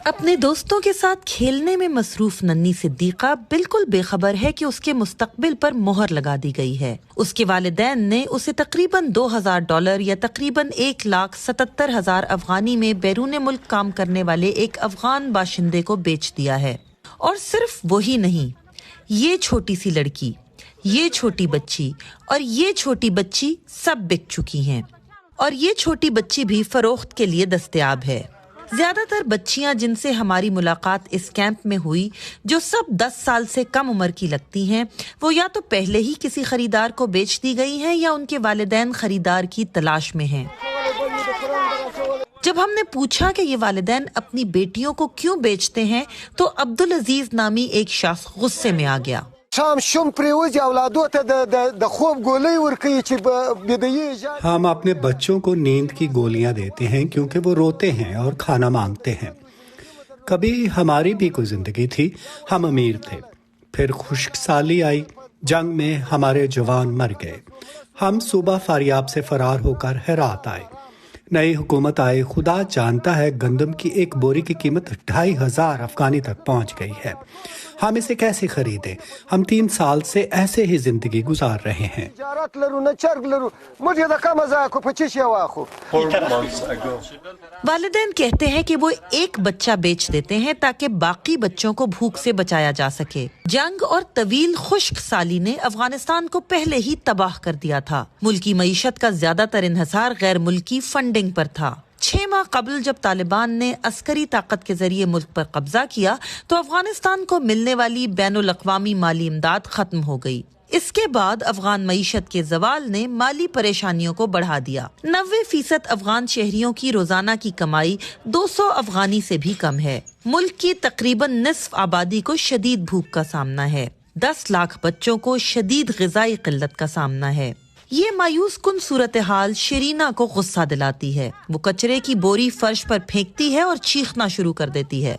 अपने दोस्तों के साथ खेलने में मसरूफ नन्ही सिद्दीका बिल्कुल बेखबर है कि उसके मुस्तकबिल पर मोहर लगा दी गई है। उसके वालिदैन ने उसे तकरीबन $2,000 या तकरीबन 1,77,000 अफगानी में बैरून मुल्क काम करने वाले एक अफगान बाशिंदे को बेच दिया है। और सिर्फ वही नहीं, ये छोटी सी लड़की, ये छोटी बच्ची और ये छोटी बच्ची सब बिक चुकी हैं, और ये छोटी बच्ची भी फरोख्त के लिए दस्तयाब है। ज्यादातर बच्चियां जिनसे हमारी मुलाकात इस कैंप में हुई, जो सब 10 साल से कम उम्र की लगती हैं, वो या तो पहले ही किसी खरीदार को बेच दी गई हैं या उनके वालिदैन खरीदार की तलाश में हैं। जब हमने पूछा कि ये वालिदैन अपनी बेटियों को क्यों बेचते हैं, तो अब्दुल अजीज नामी एक शख्स गुस्से में आ गया। हम अपने बच्चों को नींद की गोलियां देते हैं क्योंकि वो रोते हैं और खाना मांगते हैं। कभी हमारी भी कोई जिंदगी थी, हम अमीर थे, फिर खुश्क साली आई, जंग में हमारे जवान मर गए, हम सूबा फारियाब से फरार होकर हेरात आए, नई हुकूमत आई, खुदा जानता है गंदम की एक बोरी की कीमत 2,500 अफगानी तक पहुंच गई है। हम इसे कैसे खरीदें? हम 3 साल से ऐसे ही जिंदगी गुजार रहे हैं। वालिदैन कहते हैं कि वो एक बच्चा बेच देते हैं ताकि बाकी बच्चों को भूख से बचाया जा सके। जंग और तवील खुश्क साली ने अफगानिस्तान को पहले ही तबाह कर दिया था। मुल्की मईशत का ज्यादातर इन्हसार गैर मुल्की फंडिंग पर था। 6 माह कबल जब तालिबान ने अस्करी ताकत के जरिए मुल्क पर कब्जा किया, तो अफगानिस्तान को मिलने वाली बैनुल अक़वामी माली इमदाद खत्म हो गई। इसके बाद अफगान मईशत के जवाल ने माली परेशानियों को बढ़ा दिया। 90% अफगान शहरियों की रोजाना की कमाई 200 अफगानी से भी कम है। मुल्क की तकरीबन निस्फ आबादी को शदीद भूख का सामना है। 10 लाख बच्चों को शदीद ग़िज़ाई क़िल्लत का सामना है। ये मायूस कुन सूरत हाल शरीना को गुस्सा दिलाती है। वो कचरे की बोरी फर्श पर फेंकती है और चीखना शुरू कर देती है।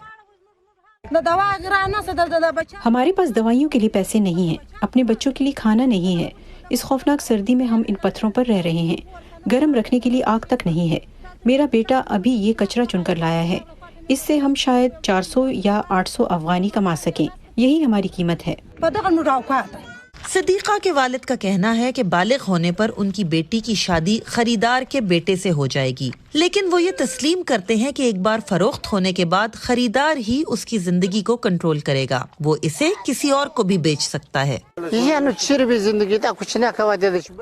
हमारे पास दवाइयों के लिए पैसे नहीं हैं, अपने बच्चों के लिए खाना नहीं है। इस खौफनाक सर्दी में हम इन पत्थरों पर रह रहे हैं। गर्म रखने के लिए आग तक नहीं है। मेरा बेटा अभी ये कचरा चुनकर लाया है। इससे हम शायद 400 या 800 अफगानी कमा सकें। यही हमारी कीमत है। सिद्दीका के वालिद का कहना है कि बालिग होने पर उनकी बेटी की शादी खरीदार के बेटे से हो जाएगी, लेकिन वो ये तस्लीम करते हैं कि एक बार फरोख्त होने के बाद खरीदार ही उसकी जिंदगी को कंट्रोल करेगा। वो इसे किसी और को भी बेच सकता है।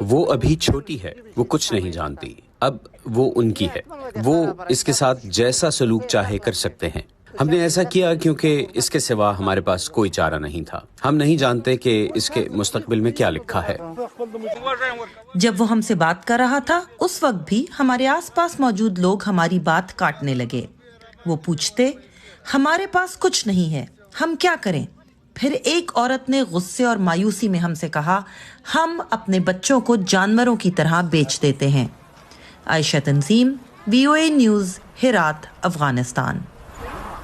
वो अभी छोटी है, वो कुछ नहीं जानती। अब वो उनकी है, वो इसके साथ जैसा सलूक चाहे कर सकते हैं। हमने ऐसा किया क्योंकि इसके सिवा हमारे पास कोई चारा नहीं था। हम नहीं जानते कि इसके मुस्तकबिल में क्या लिखा है। जब वो हमसे बात कर रहा था, उस वक्त भी हमारे आसपास मौजूद लोग हमारी बात काटने लगे। वो पूछते, हमारे पास कुछ नहीं है, हम क्या करें? फिर एक औरत ने गुस्से और मायूसी में हमसे कहा, हम अपने बच्चों को जानवरों की तरह बेच देते हैं। आयशा तंजीम, VOA न्यूज़, हेरात, अफगानिस्तान।